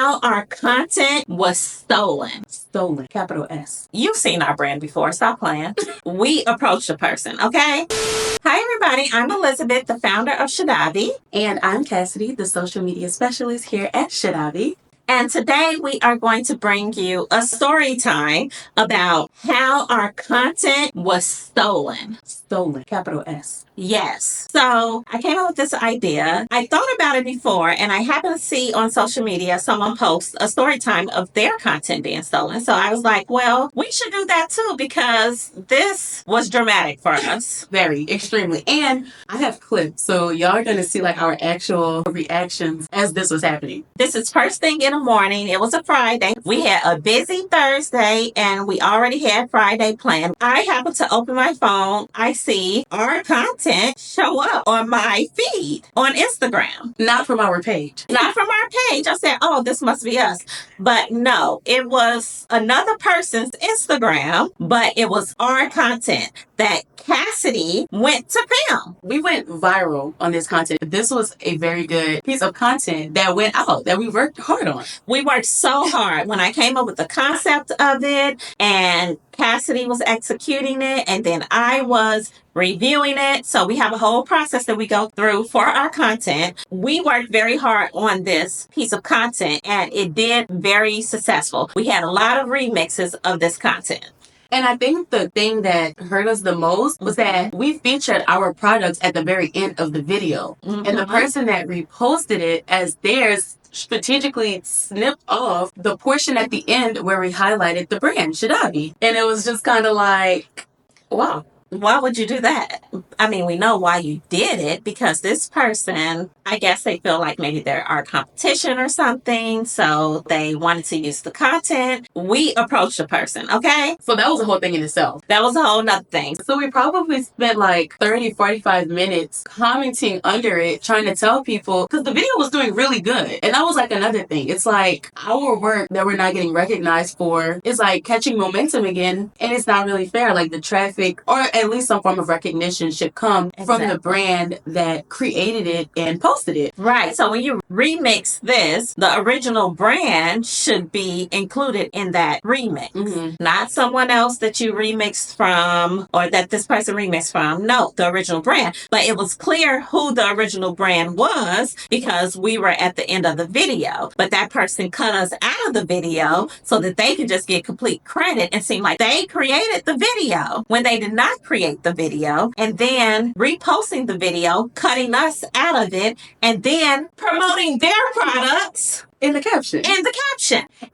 how our content was stolen. Stolen, capital S. You've seen our brand before. Stop playing. We approached a person, okay? Hi, everybody. I'm Elizabeth, the founder of Shedavi. And I'm Cassidy, the social media specialist here at Shedavi. And today we are going to bring you a story time about how our content was stolen. Stolen, capital S. Yes. So I came up with this idea. I thought about it before, and I happened to see on social media someone post a story time of their content being stolen. So I was like, well, we should do that too, because this was dramatic for us. Very, extremely. And I have clips, so y'all are going to see like our actual reactions as this was happening. This is first thing in the morning. It was a Friday. We had a busy Thursday, and we already had Friday planned. I happened to open my phone. I see our content show up on my feed on Instagram. Not from our page. Not from our page. I said, oh, this must be us. But no, it was another person's Instagram, but it was our content that Cassidy went to film. We went viral on this content. This was a very good piece of content that went out, that we worked hard on. We worked so hard when I came up with the concept of it, and Cassidy was executing it, and then I was reviewing it. So we have a whole process that we go through for our content. We worked very hard on this piece of content, and it did very successful. We had a lot of remixes of this content. And I think the thing that hurt us the most was that we featured our products at the very end of the video. Mm-hmm. And the person that reposted it as theirs strategically snipped off the portion at the end where we highlighted the brand, Shedavi. And it was just kind of like, wow. Why would you do that? I mean, we know why you did it, because this person, I guess they feel like maybe they're our competition or something, so they wanted to use the content. We approached a person, okay? So that was a whole thing in itself. That was a whole nother thing. So we probably spent like 30, 45 minutes commenting under it, trying to tell people, because the video was doing really good. And that was like another thing. It's like our work that we're not getting recognized for is like catching momentum again, and it's not really fair. Like the traffic, or at least some form of recognition, should come from the brand that created it and posted it. Right. So when you remix this, the original brand should be included in that remix. Mm-hmm. Not someone else that you remixed from, or that this person remixed from. No, the original brand. But it was clear who the original brand was because we were at the end of the video. But that person cut us out of the video so that they could just get complete credit and seem like they created the video when they did not create the video, and then reposting the video, cutting us out of it, and then promoting their products in the caption.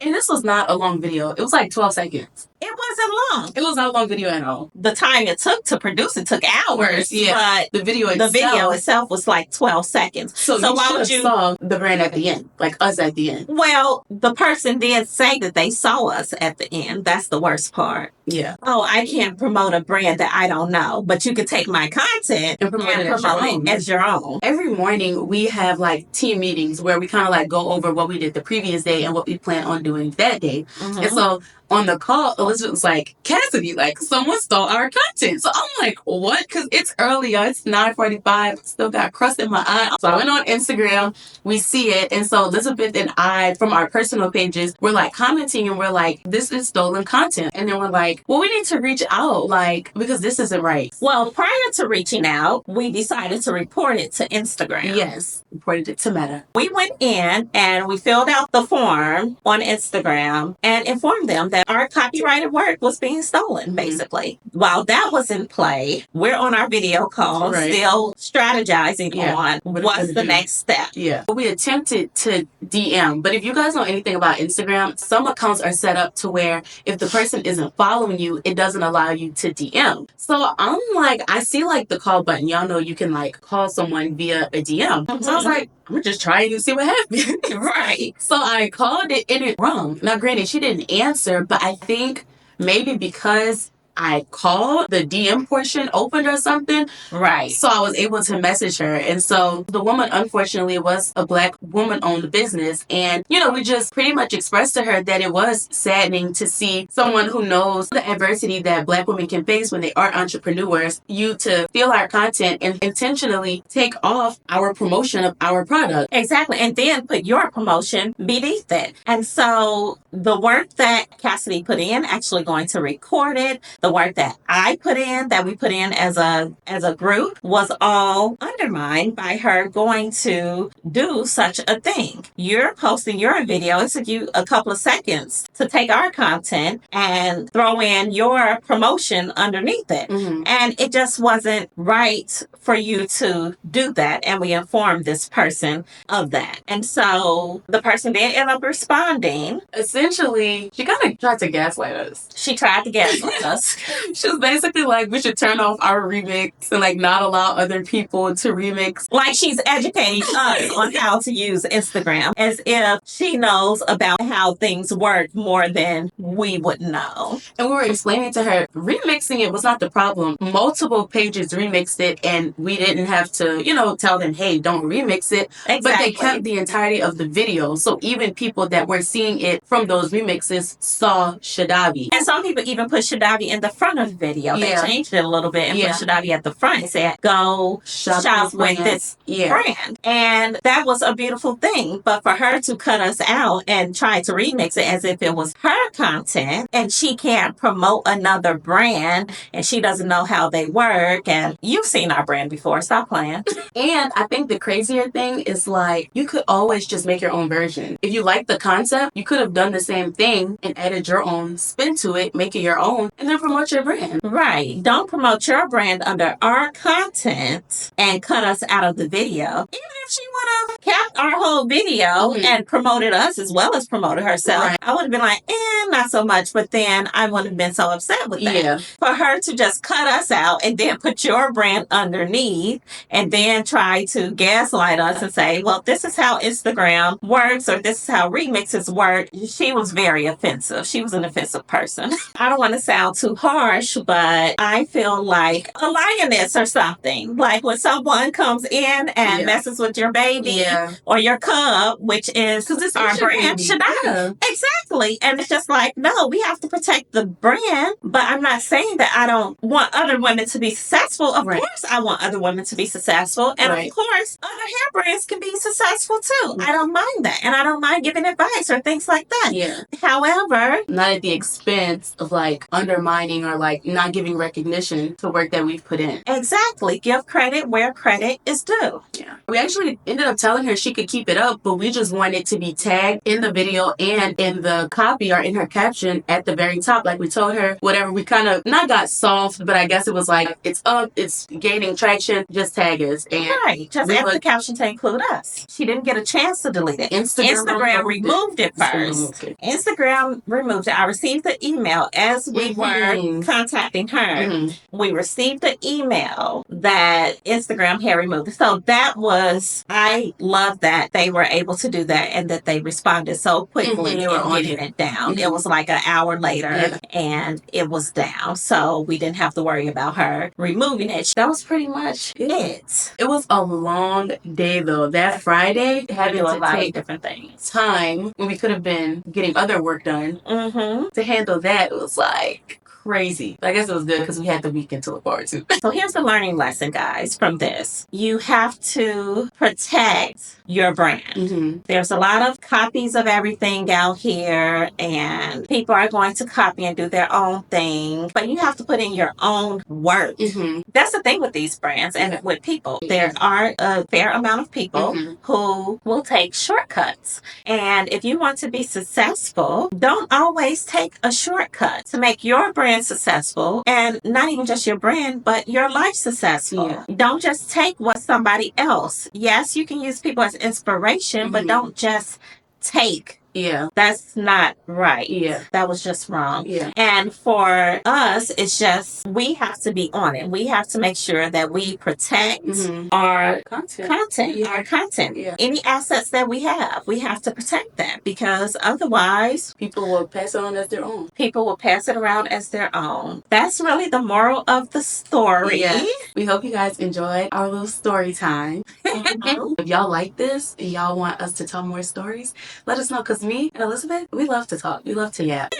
And this was not a long video. It was like 12 seconds. It wasn't long. It was not a long video at all. The time it took to produce it took hours. Yeah. But the video itself was like 12 seconds. So why would you saw the brand at the end, like us at the end? Well, the person did say that they saw us at the end. That's the worst part. Yeah. Oh, I can't promote a brand that I don't know, but you can take my content and promote it as your own. Every morning we have like team meetings where we kind of like go over what we did the previous day and what we plan on doing that day. Mm-hmm. And so on the call, Elizabeth was like, Cassidy, like, someone stole our content. So I'm like, what? Because it's early, y'all. It's 9:45. Still got crust in my eye. So I went on Instagram. We see it. And so Elizabeth and I, from our personal pages, we're like commenting and we're like, this is stolen content. And then we're like, well, we need to reach out, like, because this isn't right. Well, prior to reaching out, we decided to report it to Instagram. Yes. Reported it to Meta. We went in and we filled out the form on Instagram and informed them that our copyrighted work was being stolen, basically. While that was in play, we're on our video call, still strategizing on what's the next step. Yeah. We attempted to DM, but if you guys know anything about Instagram, some accounts are set up to where if the person isn't following you, it doesn't allow you to DM. So I'm like, I see like the call button. Y'all know you can like call someone via a DM. Mm-hmm. So I was like, I'm just trying to see what happens. Right. So I called it and it rung. Now, granted, she didn't answer, but I think maybe because I called, the DM portion opened or something. Right. So I was able to message her. And so the woman, unfortunately, was a Black woman-owned business. And, we just pretty much expressed to her that it was saddening to see someone who knows the adversity that Black women can face when they are entrepreneurs, you to steal our content and intentionally take off our promotion of our product. Exactly. And then put your promotion beneath it. And so the work that Cassidy put in, actually going to record it, the work that I put in, that we put in as a group, was all undermined by her going to do such a thing. You're posting your video. It took you a couple of seconds to take our content and throw in your promotion underneath it. And it just wasn't right for you to do that. And we informed this person of that. And so the person did end up responding. Essentially, she kind of tried to gaslight us. She tried to gaslight us. She was basically like, we should turn off our remix and like not allow other people to remix. Like she's educating us on how to use Instagram, as if she knows about how things work more than we would know. And we were explaining to her, remixing it was not the problem. Multiple pages remixed it, and we didn't have to, tell them, hey, don't remix it. Exactly. But they kept the entirety of the video. So even people that were seeing it from those remixes saw Shedavi. And some people even put Shedavi in the front of the video. They changed it a little bit and put Shedavi at the front and said, go shop with this brand. And that was a beautiful thing. But for her to cut us out and try to remix it as if it was her content, and she can't promote another brand, and she doesn't know how they work, and you've seen our brand before. Stop playing. And I think the crazier thing is like, you could always just make your own version. If you like the concept, you could have done the same thing and added your own spin to it, make it your own, and then promote your brand. Right. Don't promote your brand under our content and cut us out of the video. Even if she would have kept our whole video and promoted us as well as promoted herself, I would have been like, not so much. But then I wouldn't have been so upset with that. Yeah. For her to just cut us out and then put your brand underneath and then try to gaslight us and say, well, this is how Instagram works, or this is how remixes work. She was very offensive. She was an offensive person. I don't want to sound too harsh, but I feel like a lioness or something. Like when someone comes in and messes with your baby or your cub, which is our brand, Shedavi. Exactly. And it's just like, no, we have to protect the brand. But I'm not saying that I don't want other women to be successful. Of course, I want other women to be successful. And of course, other hair brands can be successful too. I don't mind that. And I don't mind giving advice or things like that. Yeah. However, not at the expense of like undermining or like not giving recognition to work that we've put in. Exactly. Give credit where credit is due. Yeah. We actually ended up telling her she could keep it up, but we just wanted it to be tagged in the video and in the copy or in her caption at the very top. Like we told her, whatever, we kind of not got soft, but I guess it was like, it's up, it's gaining traction, just tag us. And just add the caption to include us. She didn't get a chance to delete it. Instagram removed it first. Instagram removed it. I received the email as we were contacting her. We received the email that Instagram had removed. So that was, I love that they were able to do that and that they responded so quickly in getting it down. It was like an hour later and it was down. So we didn't have to worry about her removing it. That was pretty much it. It was a long day though. That Friday, having to a lot take of different things. Time when we could have been getting other work done. To handle that, it was like crazy. But I guess it was good because we had the weekend to look forward to. So here's the learning lesson, guys, from this. You have to protect your brand. There's a lot of copies of everything out here, and people are going to copy and do their own thing, but you have to put in your own work. That's the thing with these brands and with people. There are a fair amount of people who will take shortcuts. And if you want to be successful, don't always take a shortcut to make your brand successful, and not even just your brand, but your life successful. Don't just take what somebody else. Yes, you can use people as inspiration, but don't just take Yeah. That's not right. Yeah. That was just wrong. Yeah. And for us, it's just we have to be on it. We have to make sure that we protect our content, Yeah. our content. Yeah. Any assets that we have to protect them because otherwise people will pass it on as their own. People will pass it around as their own. That's really the moral of the story. Yeah. We hope you guys enjoyed our little story time. If y'all like this and y'all want us to tell more stories, let us know. Because me and Elizabeth, we love to talk. We love to yap.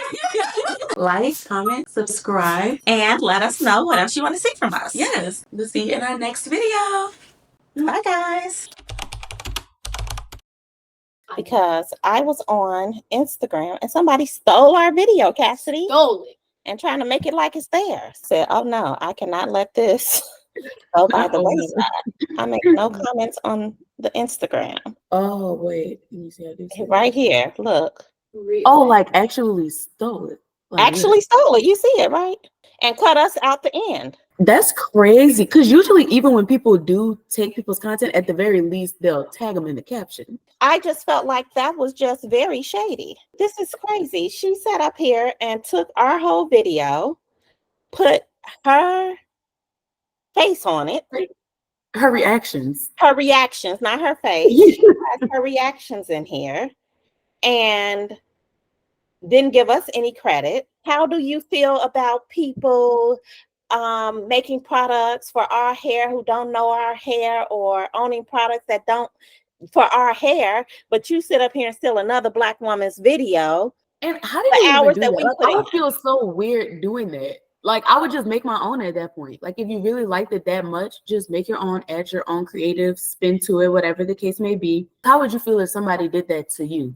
Like, comment, subscribe. And let us know what else you want to see from us. Yes. We'll see you in our next video. Bye, guys. Because I was on Instagram and somebody stole our video, Cassidy. Stole it. And trying to make it like it's theirs. Said, oh no, I cannot let this go by the wayside. I make no comments on the Instagram. Oh, wait. Let me see how this is. Right here, look. Oh, like actually stole it. Like Actually stole it. You see it, right? And cut us out the end. That's crazy. Because usually even when people do take people's content, at the very least, they'll tag them in the caption. I just felt like that was just very shady. This is crazy. She sat up here and took our whole video, put her face on it. Her reactions. Her reactions, not her face. She has her reactions in here and didn't give us any credit. How do you feel about people making products for our hair who don't know our hair, or owning products that don't for our hair, but you sit up here and steal another Black woman's video? And how did you even do that? Like, I would feel so weird doing that. Like, I would just make my own at that point. Like, if you really liked it that much, just make your own, add your own creative spin to it, whatever the case may be. How would you feel if somebody did that to you?